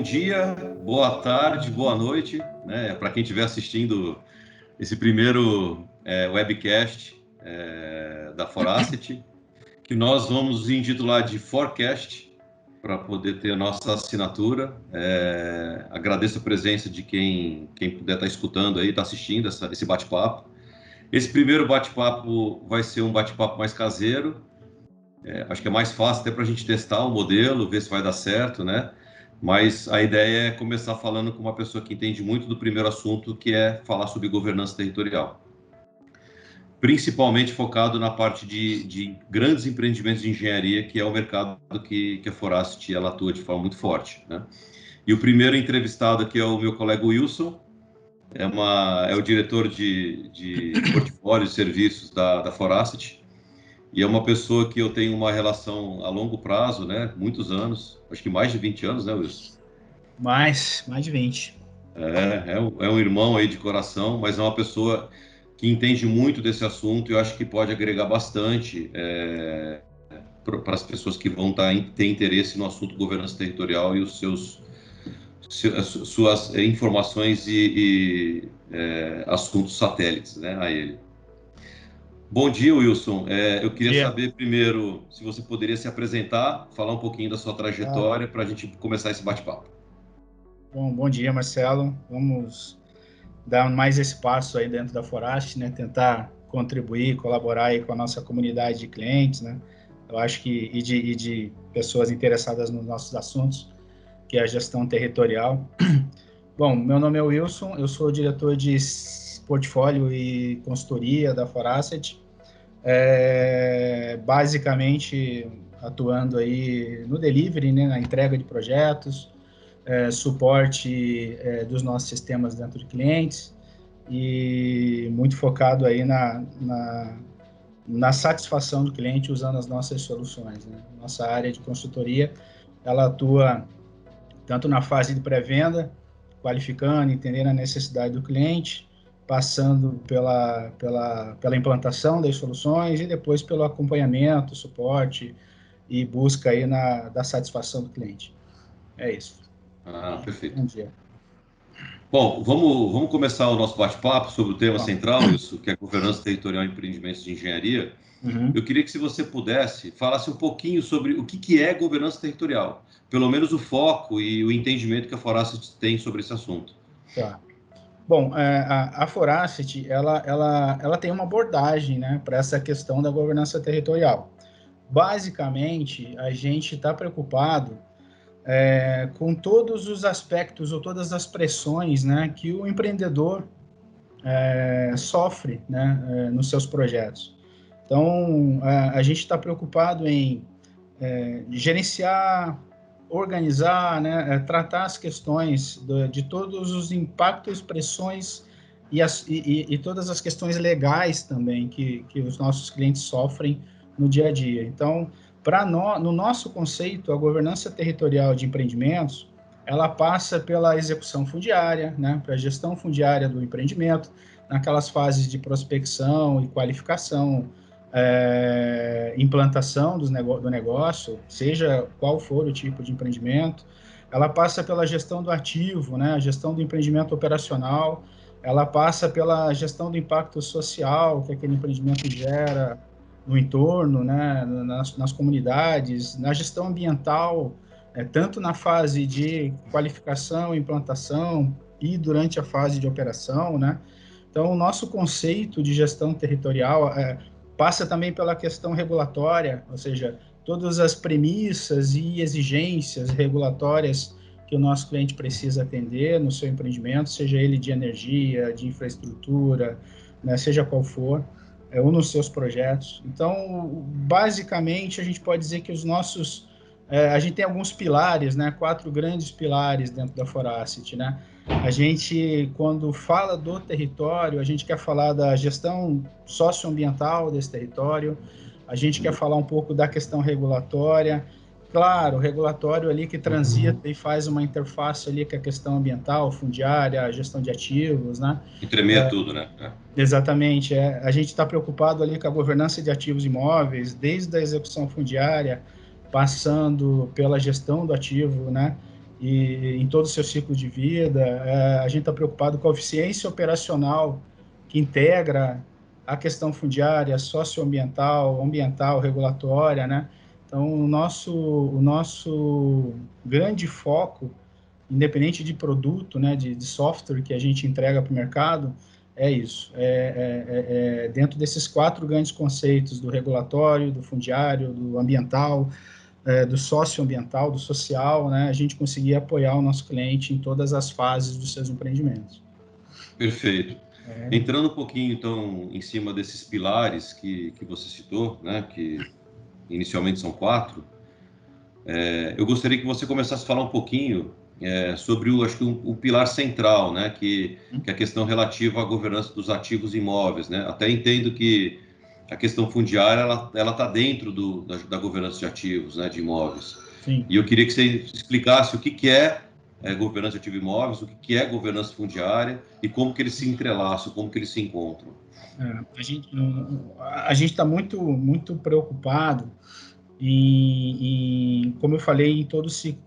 dia, boa tarde, boa noite, né, para quem estiver assistindo esse primeiro webcast da Foracity, que nós vamos intitular de Forecast, para poder ter a nossa assinatura. Agradeço a presença de quem puder estar escutando aí, estar assistindo esse bate-papo. Esse primeiro bate-papo vai ser um bate-papo mais caseiro. Acho que é mais fácil até para a gente testar o modelo, ver se vai dar certo, né? Mas a ideia é começar falando com uma pessoa que entende muito do primeiro assunto, que é falar sobre governança territorial. Principalmente focado na parte de grandes empreendimentos de engenharia, que é o mercado que a Foracity ela atua de forma muito forte, né? E o primeiro entrevistado aqui é o meu colega Wilson, é o diretor de portfólio de serviços da Foracity, e é uma pessoa que eu tenho uma relação a longo prazo, né? Muitos anos, acho que mais de 20 anos, né, Wilson? Mais de 20. É um irmão aí de coração, mas é uma pessoa que entende muito desse assunto e eu acho que pode agregar bastante para as pessoas que vão ter interesse no assunto governança territorial e as suas informações e assuntos satélites, né, a ele. Bom dia, Wilson. Eu queria saber primeiro se você poderia se apresentar, falar um pouquinho da sua trajetória para a gente começar esse bate-papo. Bom dia, Marcelo. Vamos dar mais esse passo aí dentro da Foracity, né? Tentar contribuir, colaborar aí com a nossa comunidade de clientes, né? Eu acho que e de pessoas interessadas nos nossos assuntos, que é a gestão territorial. Bom, meu nome é Wilson, eu sou diretor de portfólio e consultoria da Foracity, basicamente atuando aí no delivery, né, na entrega de projetos, suporte dos nossos sistemas dentro de clientes e muito focado aí na satisfação do cliente usando as nossas soluções, né? Nossa área de consultoria, ela atua tanto na fase de pré-venda, qualificando, entendendo a necessidade do cliente, passando pela implantação das soluções e depois pelo acompanhamento, suporte e busca aí da satisfação do cliente. É isso. Perfeito. Bom dia. Bom, vamos começar o nosso bate-papo sobre o tema central, isso, que é governança territorial e empreendimentos de engenharia. Eu queria que, se você pudesse, falasse um pouquinho sobre o que é governança territorial, pelo menos o foco e o entendimento que a Foracity tem sobre esse assunto. Tá. Bom, a Foracity, ela tem uma abordagem, né, para essa questão da governança territorial. Basicamente, a gente está preocupado com todos os aspectos ou todas as pressões, né, que o empreendedor sofre, né, nos seus projetos. Então, a gente está preocupado em gerenciar, organizar, né, tratar as questões de todos os impactos, pressões e todas as questões legais também que os nossos clientes sofrem no dia a dia. Então, no nosso conceito, a governança territorial de empreendimentos, ela passa pela execução fundiária, né, para a gestão fundiária do empreendimento, naquelas fases de prospecção e qualificação, implantação do negócio, seja qual for o tipo de empreendimento. Ela passa pela gestão do ativo, né, a gestão do empreendimento operacional, ela passa pela gestão do impacto social que aquele empreendimento gera no entorno, né, nas comunidades, na gestão ambiental, tanto na fase de qualificação, implantação e durante a fase de operação, né. Então, o nosso conceito de gestão territorial passa também pela questão regulatória, ou seja, todas as premissas e exigências regulatórias que o nosso cliente precisa atender no seu empreendimento, seja ele de energia, de infraestrutura, né, seja qual for, ou nos seus projetos. Então, basicamente, a gente pode dizer que a gente tem alguns pilares, né, 4 grandes pilares dentro da Foracity, né? A gente, quando fala do território, a gente quer falar da gestão socioambiental desse território, a gente quer falar um pouco da questão regulatória, claro, o regulatório ali que transita e faz uma interface ali com a questão ambiental, fundiária, a gestão de ativos, né? Entremeia tudo, né? Exatamente, a gente está preocupado ali com a governança de ativos imóveis, desde a execução fundiária, passando pela gestão do ativo, né? e em todo o seu ciclo de vida. A gente está preocupado com a eficiência operacional que integra a questão fundiária, socioambiental, ambiental, regulatória, né? Então, o nosso grande foco, independente de produto, né, de software que a gente entrega para o mercado, é isso. Dentro desses 4 grandes conceitos do regulatório, do fundiário, do ambiental, do socioambiental, do social, né, a gente conseguir apoiar o nosso cliente em todas as fases dos seus empreendimentos. Perfeito. Entrando um pouquinho, então, em cima desses pilares que você citou, né, que inicialmente são 4, eu gostaria que você começasse a falar um pouquinho sobre acho que o pilar central, né, que é a questão relativa à governança dos ativos imóveis, né? Até entendo que a questão fundiária ela está dentro da governança de ativos, né, de imóveis. Sim. E eu queria que você explicasse o que é governança de ativos imóveis, o que é governança fundiária e como que eles se entrelaçam, como que eles se encontram. A gente está muito preocupado como eu falei,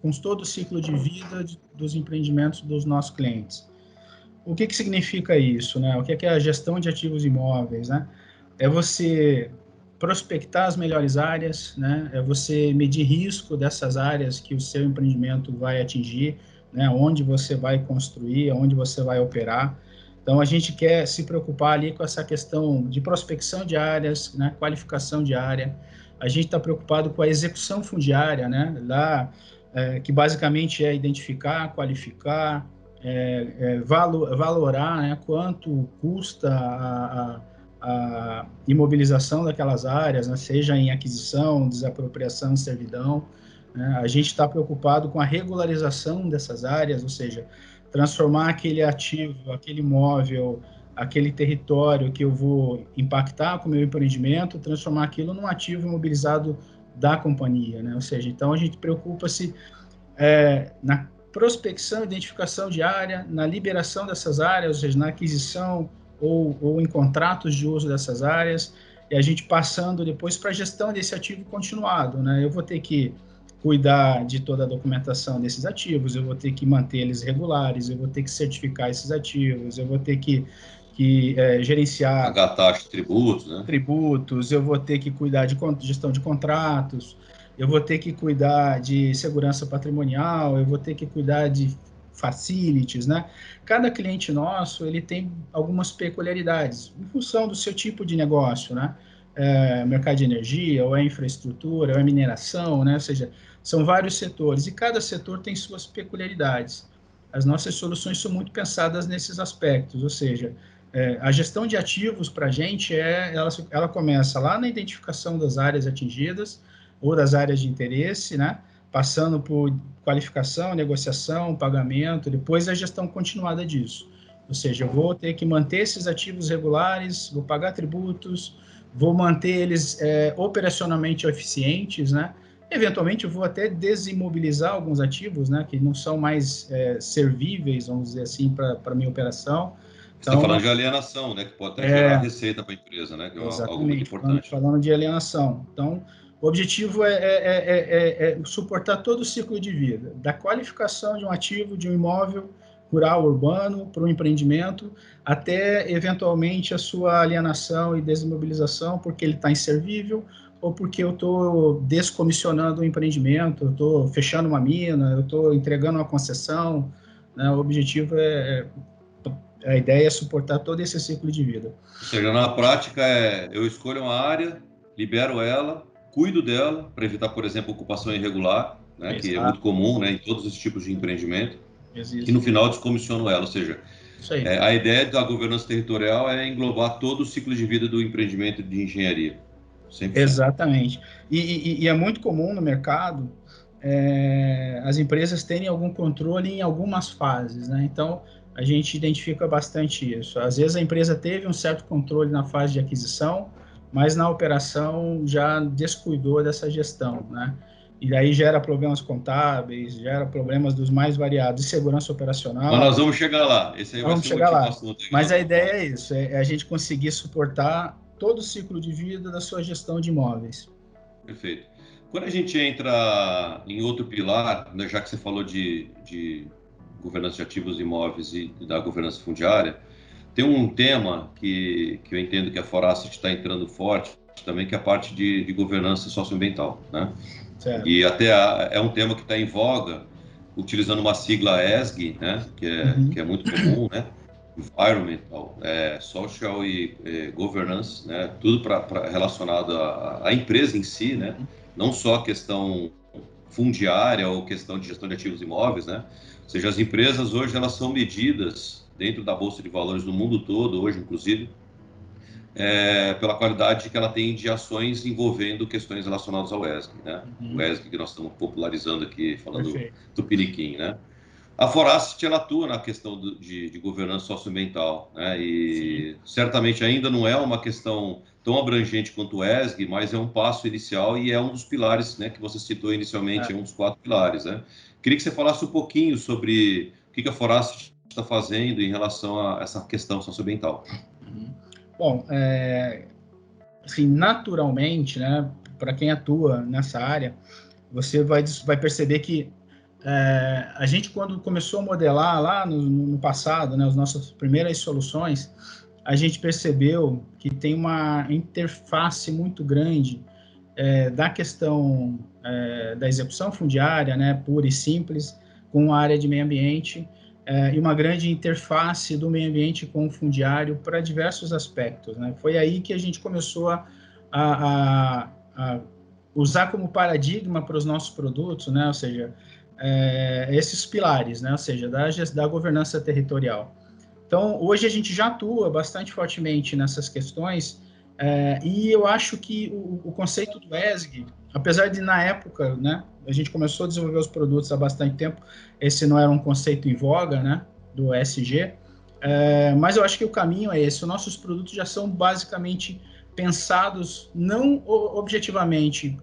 com todo o ciclo de vida dos empreendimentos dos nossos clientes. O que significa isso, né? O que é a gestão de ativos imóveis, né? É você prospectar as melhores áreas, né? É você medir risco dessas áreas que o seu empreendimento vai atingir, né? Onde você vai construir, onde você vai operar. Então, a gente quer se preocupar ali com essa questão de prospecção de áreas, né? Qualificação de área. A gente está preocupado com a execução fundiária, né? Lá, que basicamente é identificar, qualificar, valorar, né, quanto custa a imobilização daquelas áreas, né, seja em aquisição, desapropriação, servidão. Né? A gente está preocupado com a regularização dessas áreas, ou seja, transformar aquele ativo, aquele imóvel, aquele território que eu vou impactar com o meu empreendimento, transformar aquilo num ativo imobilizado da companhia, né? Ou seja, então a gente preocupa-se na prospecção, identificação de área, na liberação dessas áreas, ou seja, na aquisição ou em contratos de uso dessas áreas, e a gente passando depois para a gestão desse ativo continuado, né? Eu vou ter que cuidar de toda a documentação desses ativos, eu vou ter que manter eles regulares, eu vou ter que certificar esses ativos, eu vou ter que gerenciar... Pagar taxa de tributos, né? Tributos, eu vou ter que cuidar de gestão de contratos, eu vou ter que cuidar de segurança patrimonial, eu vou ter que cuidar de facilities, né? Cada cliente nosso, ele tem algumas peculiaridades, em função do seu tipo de negócio, né? Mercado de energia, ou infraestrutura, ou mineração, né? Ou seja, são vários setores, e cada setor tem suas peculiaridades. As nossas soluções são muito pensadas nesses aspectos, ou seja, a gestão de ativos para a gente ela começa lá na identificação das áreas atingidas ou das áreas de interesse, né? Passando por qualificação, negociação, pagamento, depois a gestão continuada disso. Ou seja, eu vou ter que manter esses ativos regulares, vou pagar tributos, vou manter eles operacionalmente eficientes, né? Eventualmente, eu vou até desimobilizar alguns ativos, né? Que não são mais servíveis, vamos dizer assim, para a minha operação. Você está falando de alienação, né? Que pode até gerar receita para a empresa, né? Que é algo muito importante. Falando de alienação. Então, o objetivo é suportar todo o ciclo de vida, da qualificação de um ativo, de um imóvel rural, urbano, para um empreendimento, até, eventualmente, a sua alienação e desimobilização, porque ele está inservível, ou porque eu estou descomissionando um empreendimento, eu estou fechando uma mina, eu estou entregando uma concessão, né? O objetivo a ideia é suportar todo esse ciclo de vida. Ou seja, na prática eu escolho uma área, libero ela, cuido dela para evitar, por exemplo, ocupação irregular, né, que é muito comum, né, em todos os tipos de empreendimento. Existe. E no final descomissiono ela, ou seja, a ideia da governança territorial é englobar todo o ciclo de vida do empreendimento de engenharia. 100%. Exatamente. E é muito comum no mercado as empresas terem algum controle em algumas fases, né? Então, a gente identifica bastante isso. Às vezes a empresa teve um certo controle na fase de aquisição, mas na operação já descuidou dessa gestão, né? E daí gera problemas contábeis, gera problemas dos mais variados, de segurança operacional. Mas nós vamos chegar lá. Esse aí vai ser o último assunto. Mas a ideia é isso, é a gente conseguir suportar todo o ciclo de vida da sua gestão de imóveis. Perfeito. Quando a gente entra em outro pilar, né, já que você falou de governança de ativos imóveis e da governança fundiária, tem um tema que eu entendo que a Forasset está entrando forte também, que é a parte de governança socioambiental, né? Certo. E até é um tema que está em voga, utilizando uma sigla ESG, né? Que é muito comum, né? Environmental, Social e Governance, né? Tudo relacionado à empresa em si, né? Não só a questão fundiária ou questão de gestão de ativos imóveis, né? Ou seja, as empresas hoje elas são medidas dentro da Bolsa de Valores do mundo todo, hoje inclusive, pela qualidade que ela tem de ações envolvendo questões relacionadas ao ESG, né? O ESG que nós estamos popularizando aqui, falando Perfeito. tupiniquim, né? A Forasset ela atua na questão de governança socioambiental, né? Sim. E certamente ainda não é uma questão tão abrangente quanto o ESG, mas é um passo inicial e é um dos pilares, né, que você citou inicialmente, é um dos 4 pilares, né? Queria que você falasse um pouquinho sobre o que a Forasset está fazendo em relação a essa questão socioambiental. Bom, assim, naturalmente, né, para quem atua nessa área, você vai perceber que a gente, quando começou a modelar lá no passado, né, as nossas primeiras soluções, a gente percebeu que tem uma interface muito grande da questão da execução fundiária, né, pura e simples, com a área de meio ambiente, e uma grande interface do meio ambiente com o fundiário para diversos aspectos, né? Foi aí que a gente começou a usar como paradigma para os nossos produtos, né? Ou seja, esses pilares, né? Ou seja, da governança territorial. Então, hoje a gente já atua bastante fortemente nessas questões, e eu acho que o conceito do ESG, apesar de na época, né, a gente começou a desenvolver os produtos há bastante tempo, esse não era um conceito em voga, né, do ESG, mas eu acho que o caminho é esse. Os nossos produtos já são basicamente pensados, não objetivamente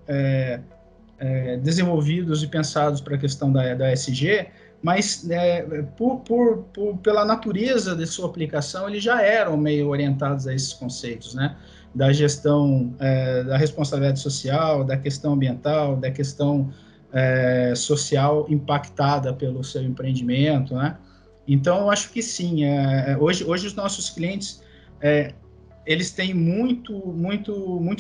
desenvolvidos e pensados para a questão da ESG, mas pela natureza de sua aplicação, eles já eram meio orientados a esses conceitos, né? Da gestão da responsabilidade social, da questão ambiental, da questão social impactada pelo seu empreendimento, né? Então, eu acho que sim. Hoje os nossos clientes eles têm muito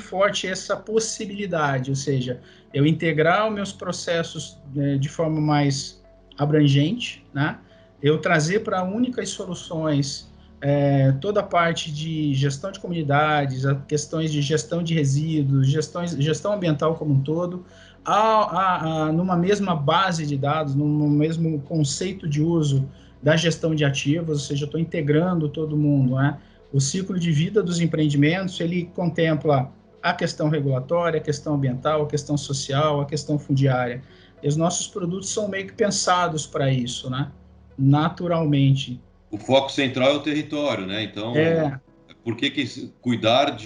forte essa possibilidade, ou seja, eu integrar os meus processos de forma mais abrangente, né? Eu trazer para únicas soluções toda a parte de gestão de comunidades, questões de gestão de resíduos, gestão ambiental como um todo, numa mesma base de dados, num mesmo conceito de uso da gestão de ativos, ou seja, eu estou integrando todo mundo, né? O ciclo de vida dos empreendimentos, ele contempla a questão regulatória, a questão ambiental, a questão social, a questão fundiária. E os nossos produtos são meio que pensados para isso, né? Naturalmente. O foco central é o território, né? Então, É, por que cuidar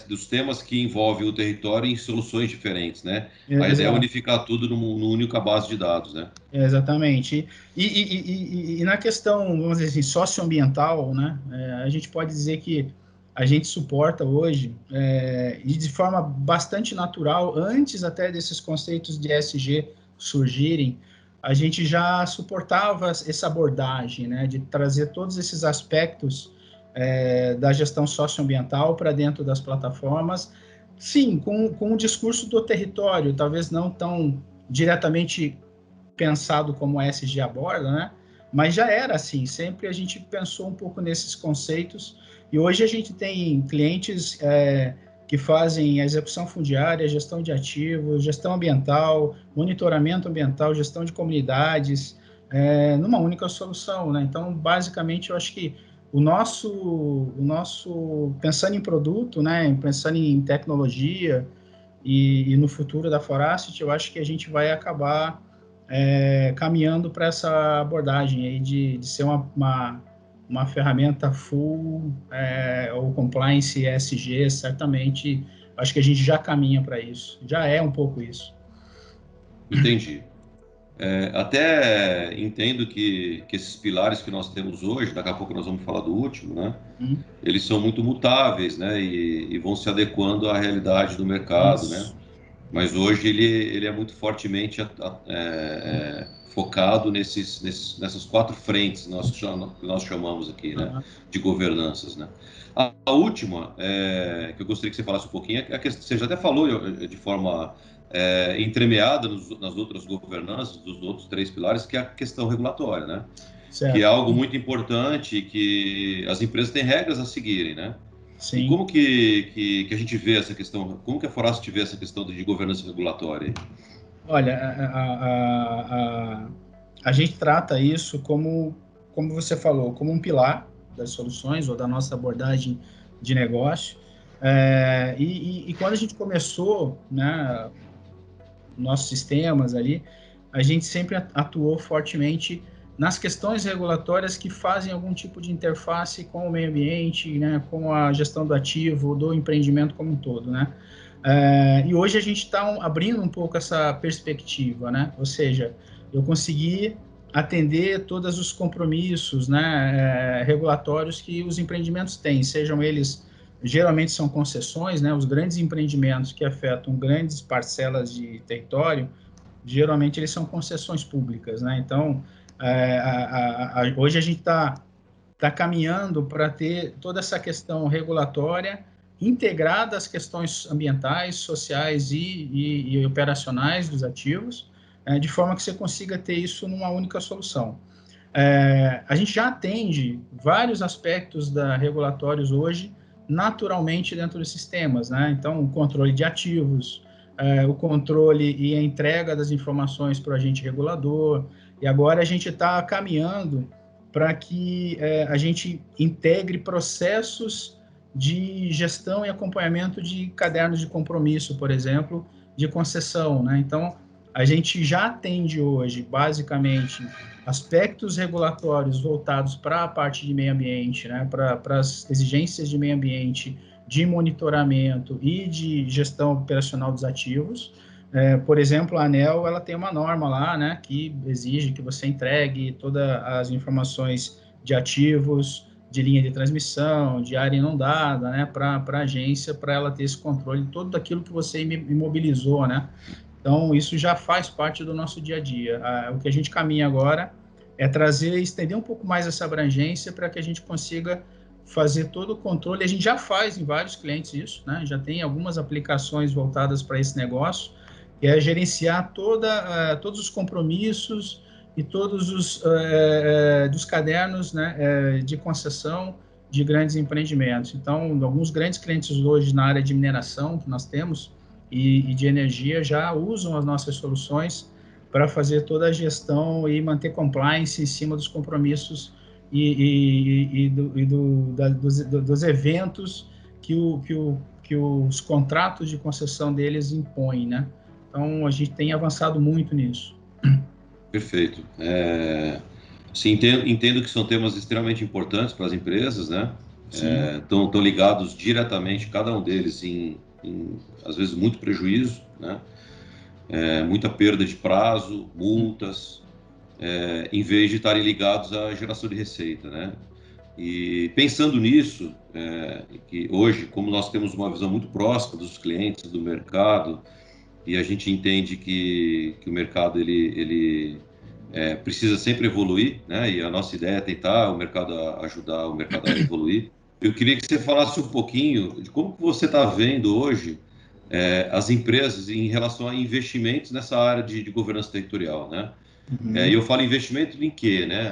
dos temas que envolvem o território em soluções diferentes, né? A ideia é exato. unificar tudo numa única base de dados, né? Exatamente. E na questão, vamos dizer assim, socioambiental, né, a gente pode dizer que a gente suporta hoje, e de forma bastante natural, antes até desses conceitos de ESG surgirem, a gente já suportava essa abordagem, né, de trazer todos esses aspectos da gestão socioambiental para dentro das plataformas, sim, com o discurso do território, talvez não tão diretamente pensado como a SG aborda, né? Mas já era assim, sempre a gente pensou um pouco nesses conceitos, e hoje a gente tem clientes que fazem a execução fundiária, gestão de ativos, gestão ambiental, monitoramento ambiental, gestão de comunidades, numa única solução, né? Então, basicamente, eu acho que o nosso pensando em produto, né, pensando em tecnologia e no futuro da Forasset, eu acho que a gente vai acabar caminhando para essa abordagem aí de ser uma ferramenta full ou compliance ESG, certamente, acho que a gente já caminha para isso, já é um pouco isso. Entendi. Até entendo que esses pilares que nós temos hoje, daqui a pouco nós vamos falar do último, né? Eles são muito mutáveis, né? E vão se adequando à realidade do mercado, né? Isso. Mas hoje ele é muito fortemente focado nessas 4 frentes que nós chamamos aqui, né, de governanças, né. A última, que eu gostaria que você falasse um pouquinho, é a questão, você já até falou de forma entremeada nas outras governanças, dos outros 3 pilares, que é a questão regulatória, né? Certo. Que é algo muito importante, que as empresas têm regras a seguirem, né? E Sim. como que a gente vê essa questão, como que a Forasta vê essa questão de governança regulatória? Olha, a gente trata isso como você falou, como um pilar das soluções ou da nossa abordagem de negócio. E quando a gente começou, né, nossos sistemas ali, a gente sempre atuou fortemente nas questões regulatórias que fazem algum tipo de interface com o meio ambiente, né, com a gestão do ativo, do empreendimento como um todo, né? E hoje a gente está abrindo um pouco essa perspectiva, né? Ou seja, eu consegui atender todos os compromissos, né, regulatórios que os empreendimentos têm, sejam eles, geralmente são concessões, né? Os grandes empreendimentos que afetam grandes parcelas de território, geralmente eles são concessões públicas, né? Então, hoje a gente está caminhando para ter toda essa questão regulatória integrada às questões ambientais, sociais e operacionais dos ativos, de forma que você consiga ter isso numa única solução. A gente já atende vários aspectos regulatórios hoje naturalmente dentro dos sistemas, né? Então, o controle de ativos, o controle e a entrega das informações para o agente regulador, e agora a gente está caminhando para que a gente integre processos de gestão e acompanhamento de cadernos de compromisso, por exemplo, de concessão, né? Então, a gente já atende hoje, basicamente, aspectos regulatórios voltados para a parte de meio ambiente, né? Para as exigências de meio ambiente, de monitoramento e de gestão operacional dos ativos. Por exemplo, a ANEEL, ela tem uma norma lá, né, que exige que você entregue todas as informações de ativos, de linha de transmissão, de área inundada, né, para a agência, para ela ter esse controle de tudo aquilo que você imobilizou, né. Então, isso já faz parte do nosso dia a dia. O que a gente caminha agora é trazer, estender um pouco mais essa abrangência para que a gente consiga fazer todo o controle. A gente já faz em vários clientes isso, né? Já tem algumas aplicações voltadas para esse negócio, que é gerenciar todos os compromissos e todos os dos cadernos, né, de concessão de grandes empreendimentos. Então, alguns grandes clientes hoje na área de mineração que nós temos e de energia já usam as nossas soluções para fazer toda a gestão e manter compliance em cima dos compromissos dos eventos que os contratos de concessão deles impõem, né? Então, a gente tem avançado muito nisso. Perfeito. Sim, entendo que são temas extremamente importantes para as empresas, né? Estão ligados diretamente, cada um deles, às vezes, muito prejuízo, né? Muita perda de prazo, multas, em vez de estarem ligados à geração de receita, né? E pensando nisso, que hoje, como nós temos uma visão muito próxima dos clientes, do mercado, e a gente entende que o mercado ele precisa sempre evoluir, né? E a nossa ideia é tentar ajudar o mercado a evoluir. Eu queria que você falasse um pouquinho de como que você está vendo hoje as empresas em relação a investimentos nessa área de governança territorial, né? E eu falo investimento em quê, né?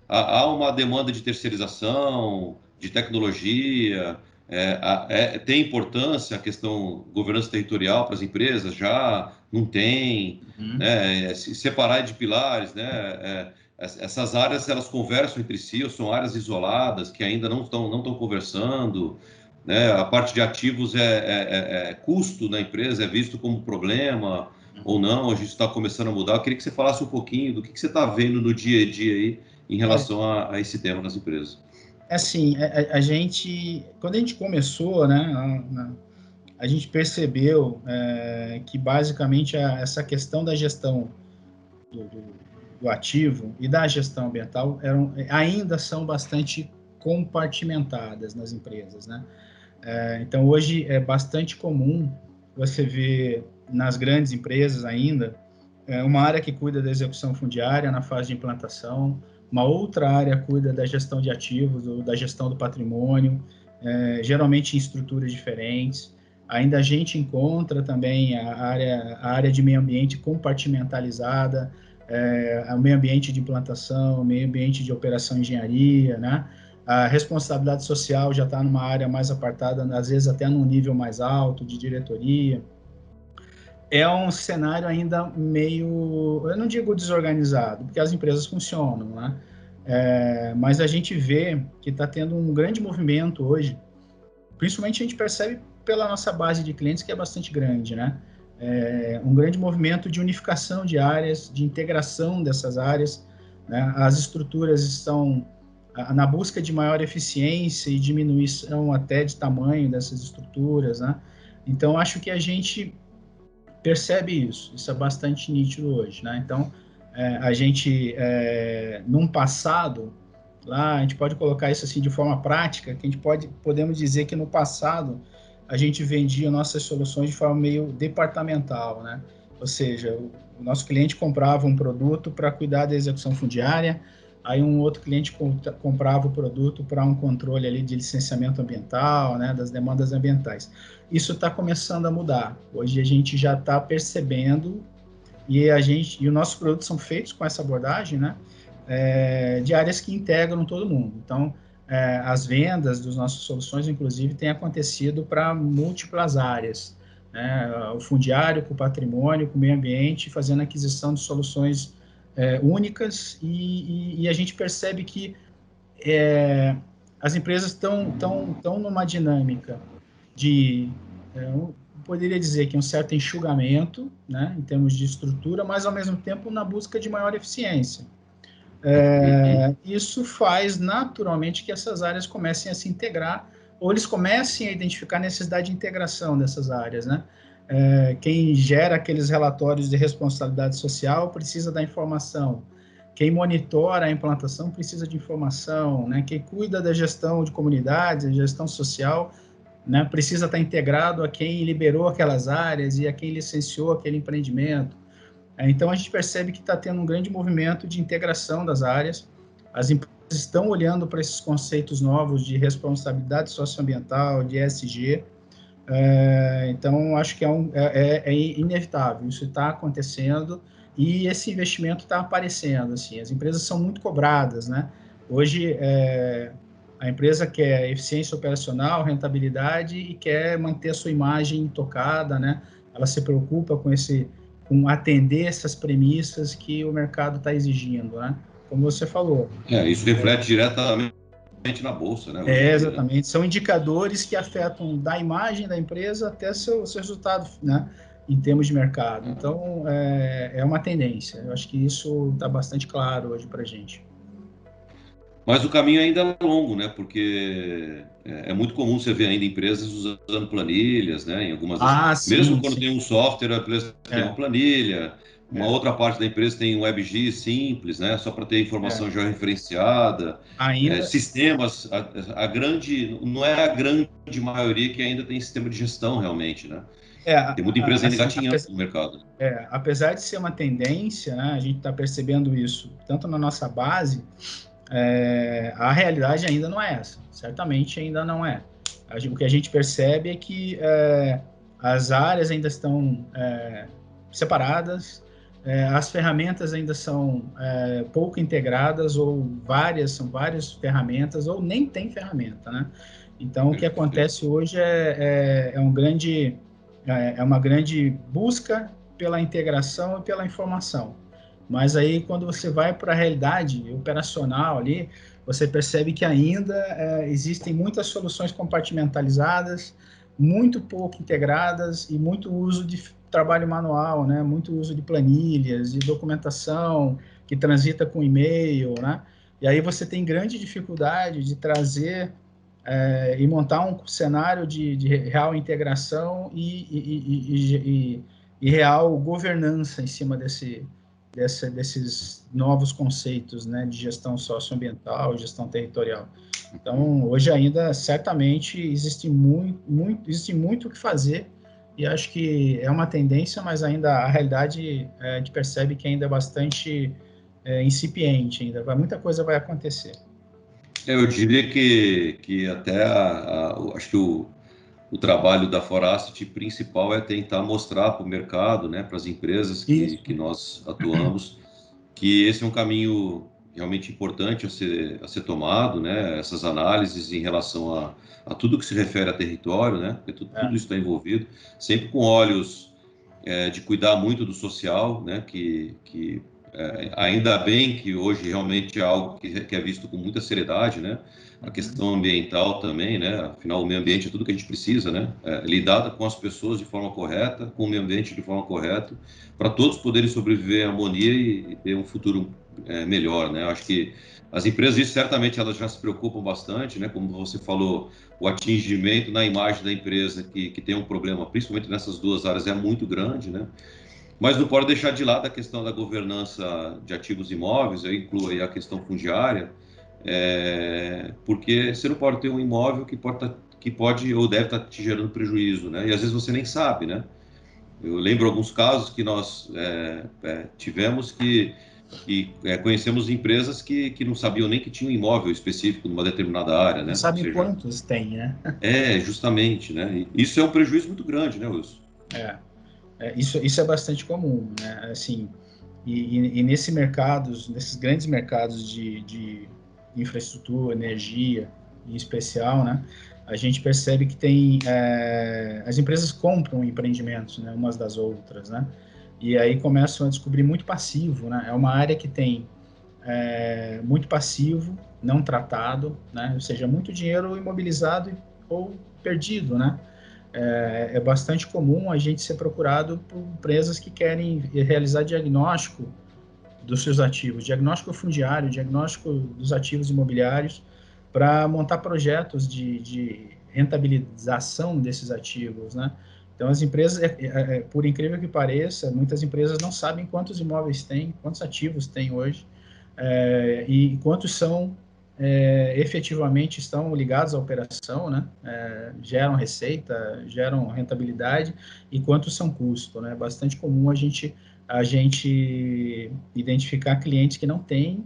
Há uma demanda de terceirização, de tecnologia, tem importância a questão governança territorial para as empresas? Já não tem, né? Se separar de pilares, né? Essas áreas, elas conversam entre si ou são áreas isoladas que ainda não estão conversando, né? A parte de ativos custo na empresa, é visto como problema ou não, a gente está começando a mudar. Eu queria que você falasse um pouquinho do que você está vendo no dia a dia aí em relação a esse tema nas empresas. Assim, quando a gente começou, né, a gente percebeu que basicamente essa questão da gestão do ativo e da gestão ambiental ainda são bastante compartimentadas nas empresas, né? Então, hoje é bastante comum você vê nas grandes empresas ainda, uma área que cuida da execução fundiária na fase de implantação, uma outra área cuida da gestão de ativos, ou da gestão do patrimônio, geralmente em estruturas diferentes. Ainda a gente encontra também a área de meio ambiente compartimentalizada, o meio ambiente de implantação, o meio ambiente de operação e engenharia, né? A responsabilidade social já está numa área mais apartada, às vezes até num nível mais alto, de diretoria. É um cenário ainda meio, eu não digo desorganizado, porque as empresas funcionam, né? Mas a gente vê que está tendo um grande movimento hoje, principalmente a gente percebe pela nossa base de clientes, que é bastante grande, né? Um grande movimento de unificação de áreas, de integração dessas áreas, né? As estruturas estão na busca de maior eficiência e diminuição até de tamanho dessas estruturas, né? Então, acho que a gente percebe isso é bastante nítido hoje, né? Então, a gente, num passado, lá, a gente pode colocar isso assim de forma prática, que a gente podemos dizer que no passado a gente vendia nossas soluções de forma meio departamental, né? Ou seja, o nosso cliente comprava um produto para cuidar da execução fundiária, aí um outro cliente comprava o produto para um controle ali de licenciamento ambiental, né, das demandas ambientais. Isso está começando a mudar. Hoje a gente já está percebendo e os nossos produtos são feitos com essa abordagem, né, de áreas que integram todo mundo. Então, as vendas das nossas soluções, inclusive, têm acontecido para múltiplas áreas, né, o fundiário, com o patrimônio, com o meio ambiente, fazendo aquisição de soluções únicas, e a gente percebe que as empresas estão numa dinâmica de, poderia dizer que um certo enxugamento, né, em termos de estrutura, mas ao mesmo tempo na busca de maior eficiência. Isso faz naturalmente que essas áreas comecem a se integrar, ou eles comecem a identificar a necessidade de integração dessas áreas, né? Quem gera aqueles relatórios de responsabilidade social precisa da informação. Quem monitora a implantação precisa de informação, né? Quem cuida da gestão de comunidades, da gestão social, né, precisa estar integrado a quem liberou aquelas áreas e a quem licenciou aquele empreendimento. Então, a gente percebe que está tendo um grande movimento de integração das áreas. As empresas estão olhando para esses conceitos novos de responsabilidade socioambiental, de ESG. Então, acho que é inevitável. Isso está acontecendo e esse investimento está aparecendo. Assim, as empresas são muito cobradas, né? Hoje, a empresa quer eficiência operacional, rentabilidade e quer manter a sua imagem intocada, né? Ela se preocupa com atender essas premissas que o mercado está exigindo, né? Como você falou. Isso reflete diretamente na bolsa, né? Hoje em dia, né? Exatamente. São indicadores que afetam da imagem da empresa até seu resultado, né? Em termos de mercado. Então, é uma tendência. Eu acho que isso está bastante claro hoje para a gente. Mas o caminho ainda é longo, né? Porque é muito comum você ver ainda empresas usando planilhas, né? Em algumas mesmo Sim, quando sim. tem um software, a empresa tem uma planilha. Uma É, outra parte da empresa tem um WebG simples, né? Só para ter informação é. georreferenciada. Ainda, Sistemas, não é a grande maioria que ainda tem sistema de gestão realmente, né? Tem muita empresa ainda assim, engatinhando no mercado. apesar de ser uma tendência, né, a gente está percebendo isso tanto na nossa base, a realidade ainda não é essa. Certamente ainda não é. O que a gente percebe é que as áreas ainda estão separadas, as ferramentas ainda são pouco integradas, ou são várias ferramentas, ou nem tem ferramenta, né? Então, o que Perfeito. acontece hoje é uma grande busca pela integração e pela informação. Mas aí, quando você vai para a realidade operacional ali, você percebe que ainda existem muitas soluções compartimentalizadas, muito pouco integradas e muito uso de trabalho manual, né? Muito uso de planilhas, de documentação que transita com e-mail, né? E aí você tem grande dificuldade de trazer e montar um cenário de real integração e real governança em cima desses novos conceitos, né, de gestão socioambiental, gestão territorial. Então, hoje ainda, certamente, existe muito o que fazer e acho que é uma tendência, mas ainda a realidade a gente percebe que ainda é bastante incipiente, ainda muita coisa vai acontecer. Eu diria que até acho que o trabalho da Foracity principal é tentar mostrar para o mercado, né, para as empresas Isso. que nós atuamos, que esse é um caminho realmente importante a ser tomado, né, essas análises em relação a tudo que se refere a território, né, porque tudo isso está envolvido, sempre com olhos de cuidar muito do social, né, que ainda bem que hoje realmente é algo que é visto com muita seriedade, né? A questão ambiental também, né? Afinal, o meio ambiente é tudo que a gente precisa, né? Lidar com as pessoas de forma correta, com o meio ambiente de forma correta, para todos poderem sobreviver em harmonia e ter um futuro melhor, né? Eu acho que as empresas, isso certamente elas já se preocupam bastante, né? Como você falou, o atingimento na imagem da empresa que tem um problema, principalmente nessas duas áreas, é muito grande, né? Mas não pode deixar de lado a questão da governança de ativos imóveis, eu incluo aí a questão fundiária, porque você não pode ter um imóvel que pode ou deve estar te gerando prejuízo, né? E às vezes você nem sabe, né? Eu lembro alguns casos que nós tivemos que conhecemos empresas que não sabiam nem que tinha um imóvel específico numa determinada área, Não né? Ou sabem seja, quantos tem, né? justamente, né? E isso é um prejuízo muito grande, né, Wilson? Isso é bastante comum, né? Assim, e nesse mercados, nesses grandes mercados de infraestrutura, energia, em especial, né? A gente percebe que tem as empresas compram empreendimentos, né? Umas das outras, né? E aí começam a descobrir muito passivo, né? É uma área que tem muito passivo, não tratado, né? Ou seja, muito dinheiro imobilizado ou perdido, né? É bastante comum a gente ser procurado por empresas que querem realizar diagnóstico dos seus ativos, diagnóstico fundiário, diagnóstico dos ativos imobiliários, para montar projetos de rentabilização desses ativos, né? Então, as empresas, por incrível que pareça, muitas empresas não sabem quantos imóveis têm, quantos ativos têm hoje, e quantos são efetivamente estão ligados à operação, né? Geram receita, geram rentabilidade, e quantos são custo, né? É bastante comum a gente identificar clientes que não têm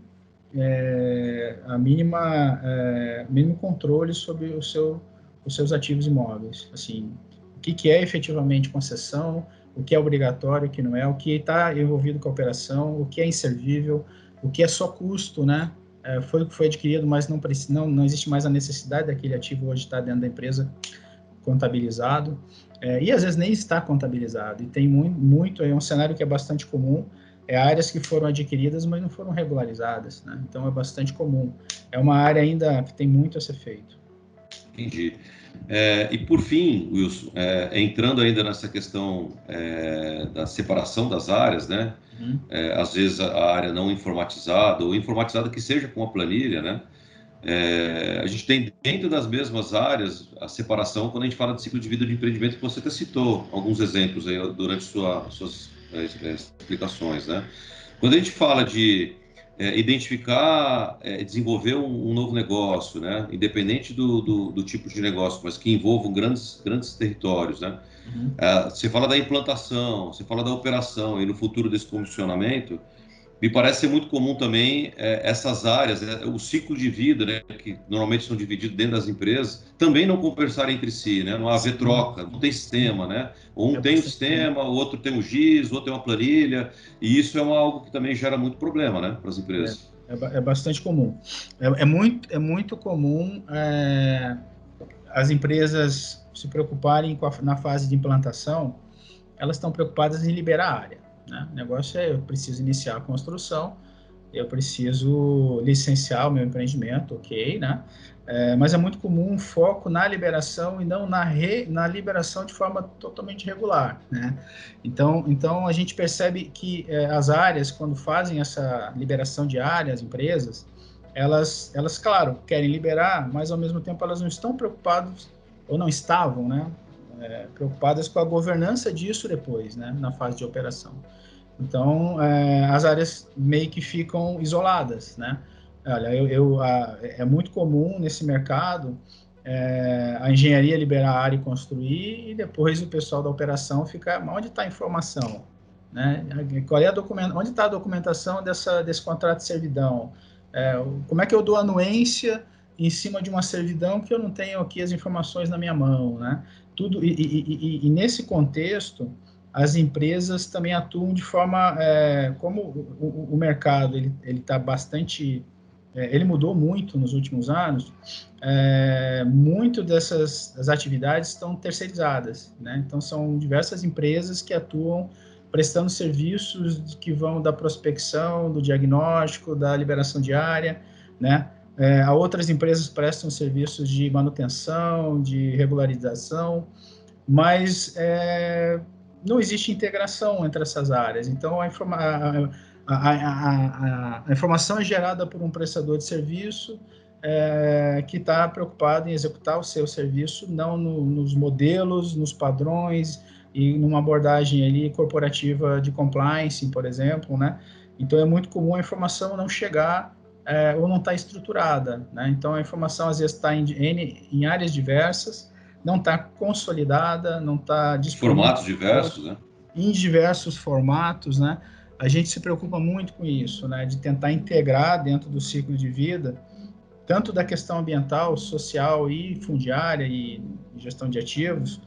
mínimo controle sobre os seus ativos imóveis. Assim, o que é efetivamente concessão, o que é obrigatório, o que não é, o que está envolvido com a operação, o que é inservível, o que é só custo, né? Foi adquirido, mas não existe mais a necessidade daquele ativo hoje estar dentro da empresa contabilizado, e às vezes nem está contabilizado, e tem muito é um cenário que é bastante comum, áreas que foram adquiridas, mas não foram regularizadas, né? Então é bastante comum. É uma área ainda que tem muito a ser feito. Entendi. E por fim, Wilson, entrando ainda nessa questão da separação das áreas, né? Uhum. Às vezes a área não informatizada ou informatizada que seja com a planilha, né? A gente tem dentro das mesmas áreas a separação quando a gente fala de ciclo de vida de empreendimento, que você até citou alguns exemplos aí durante suas explicações, né? Quando a gente fala de identificar, desenvolver um novo negócio, né? Independente do tipo de negócio, mas que envolvam grandes territórios, né? Uhum. Você fala da implantação, você fala da operação e no futuro desse comissionamento, me parece ser muito comum também essas áreas, o ciclo de vida, né, que normalmente são divididos dentro das empresas, também não conversarem entre si, né, não haver Sim, troca, não tem sistema, né? Ou é um tem um bastante comum. sistema, o outro tem um GIS, o outro tem uma planilha, e isso é algo que também gera muito problema, né, para as empresas. É bastante comum. É muito comum as empresas se preocuparem na fase de implantação, elas estão preocupadas em liberar a área, né? O negócio eu preciso iniciar a construção, eu preciso licenciar o meu empreendimento, ok, né? Mas é muito comum um foco na liberação e não na liberação de forma totalmente regular, né? Então a gente percebe que as áreas, quando fazem essa liberação de áreas, as empresas, elas, claro, querem liberar, mas ao mesmo tempo elas não estão preocupadas, ou não estavam, né? Preocupadas com a governança disso depois, né? Na fase de operação. Então, as áreas meio que ficam isoladas, né? Olha, é muito comum nesse mercado a engenharia liberar a área e construir, e depois o pessoal da operação fica, onde está a informação? Né? Qual é onde está a documentação desse contrato de servidão? Como é que eu dou anuência em cima de uma servidão que eu não tenho aqui as informações na minha mão? Né? Tudo, e nesse contexto, as empresas também atuam de forma, como o mercado ele está bastante, ele mudou muito nos últimos anos, muito dessas atividades estão terceirizadas, né? Então são diversas empresas que atuam prestando serviços que vão da prospecção, do diagnóstico, da liberação de área, né? A outras empresas prestam serviços de manutenção, de regularização, mas não existe integração entre essas áreas. Então, a informação é gerada por um prestador de serviço que está preocupado em executar o seu serviço, não nos modelos, nos padrões e numa abordagem ali corporativa de compliance, por exemplo, né? Então, é muito comum a informação não chegar ou não estar estruturada, né? Então, a informação às vezes está em áreas diversas, não está consolidada, não está disponível. Formatos diversos, né? Em diversos formatos, né? A gente se preocupa muito com isso, né? De tentar integrar dentro do ciclo de vida, tanto da questão ambiental, social e fundiária e gestão de ativos,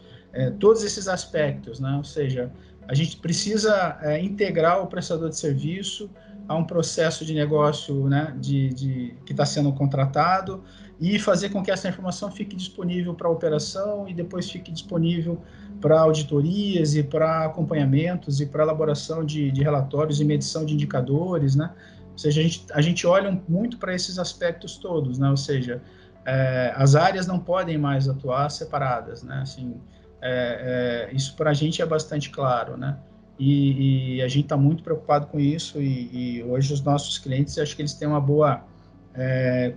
todos esses aspectos, né? Ou seja, a gente precisa integrar o prestador de serviço a um processo de negócio, né, que está sendo contratado e fazer com que essa informação fique disponível para operação e depois fique disponível para auditorias e para acompanhamentos e para elaboração de relatórios e medição de indicadores, né? Ou seja, a gente olha muito para esses aspectos todos, né? Ou seja, as áreas não podem mais atuar separadas, né? Assim, isso para a gente é bastante claro, né? E a gente está muito preocupado com isso e hoje os nossos clientes, acho que eles têm uma boa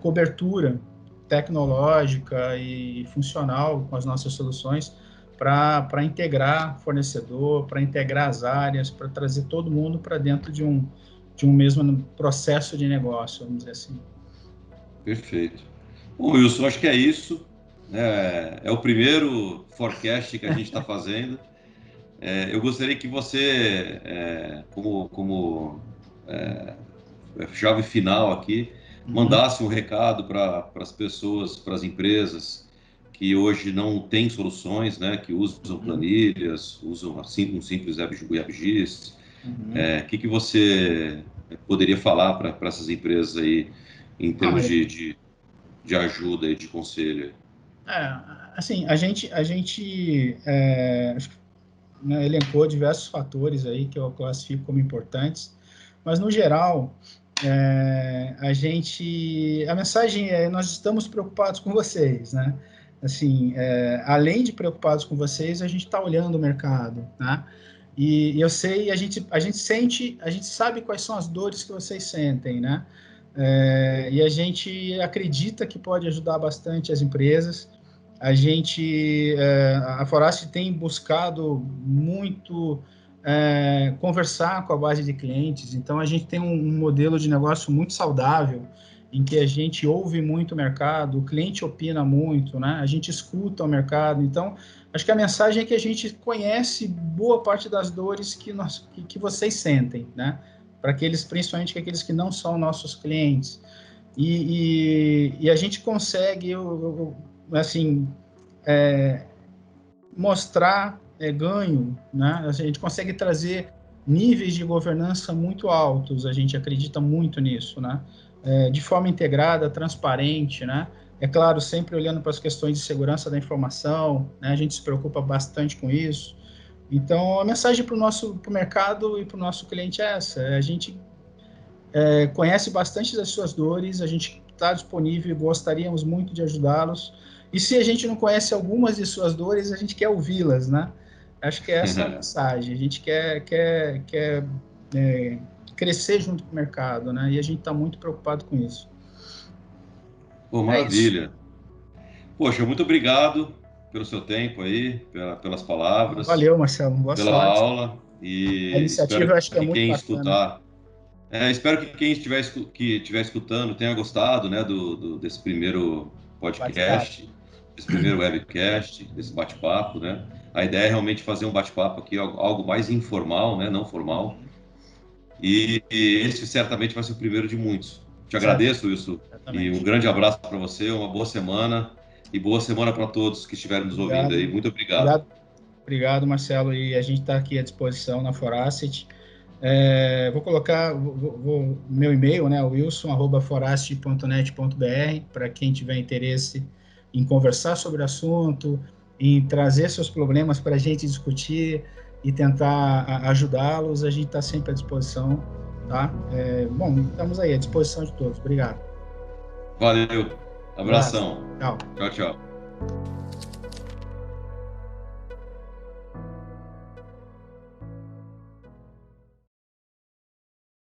cobertura tecnológica e funcional com as nossas soluções para integrar fornecedor, para integrar as áreas, para trazer todo mundo para dentro de um mesmo processo de negócio, vamos dizer assim. Perfeito. Bom, Wilson, acho que é isso. É o primeiro forecast que a gente está fazendo. Eu gostaria que você, como chave final aqui, mandasse um recado para as pessoas, para as empresas que hoje não têm soluções, né, que usam planilhas, usam assim, um simples WebGIS. Que você poderia falar para essas empresas aí em termos de ajuda e de conselho? Assim, a gente né, elencou diversos fatores aí que eu classifico como importantes, mas no geral a mensagem é: nós estamos preocupados com vocês, né? Assim, além de preocupados com vocês, a gente está olhando o mercado, né? E eu sei, a gente sente, a gente sabe quais são as dores que vocês sentem, né? E a gente acredita que pode ajudar bastante as empresas. A Forasti tem buscado muito conversar com a base de clientes, então a gente tem um modelo de negócio muito saudável, em que a gente ouve muito o mercado, o cliente opina muito, né? A gente escuta o mercado, então acho que a mensagem é que a gente conhece boa parte das dores que vocês sentem, né? Para aqueles, principalmente aqueles que não são nossos clientes. E a gente consegue, assim, mostrar ganho, né? A gente consegue trazer níveis de governança muito altos, a gente acredita muito nisso, né? De forma integrada, transparente, né? É claro, sempre olhando para as questões de segurança da informação, né? A gente se preocupa bastante com isso. Então, a mensagem para o mercado e para o nosso cliente é essa: a gente conhece bastante das suas dores, a gente está disponível e gostaríamos muito de ajudá-los. E se a gente não conhece algumas de suas dores, a gente quer ouvi-las, né? Acho que essa é a mensagem. A gente quer crescer junto com o mercado, né? E a gente está muito preocupado com isso. Pô, maravilha. Poxa, muito obrigado pelo seu tempo aí, pelas palavras. Valeu, Marcelo. Boa pela sorte. aula. E A iniciativa eu acho que é muito bacana. Espero que quem estiver escutando tenha gostado, né, desse primeiro podcast. esse primeiro webcast, desse bate-papo, né? A ideia é realmente fazer um bate-papo aqui, algo mais informal, né? Não formal. E esse certamente vai ser o primeiro de muitos. Te agradeço, Wilson. E um grande abraço para você, uma boa semana. E boa semana para todos que estiverem nos ouvindo aí. Muito obrigado. Obrigado, Marcelo. E a gente está aqui à disposição na Forasset. Vou colocar meu e-mail, né, wilson@forasset.net.br, para quem tiver interesse em conversar sobre o assunto, em trazer seus problemas para a gente discutir e tentar ajudá-los. A gente está sempre à disposição, tá? Bom, estamos aí à disposição de todos. Obrigado. Valeu. Abração. Tchau. Tchau, tchau.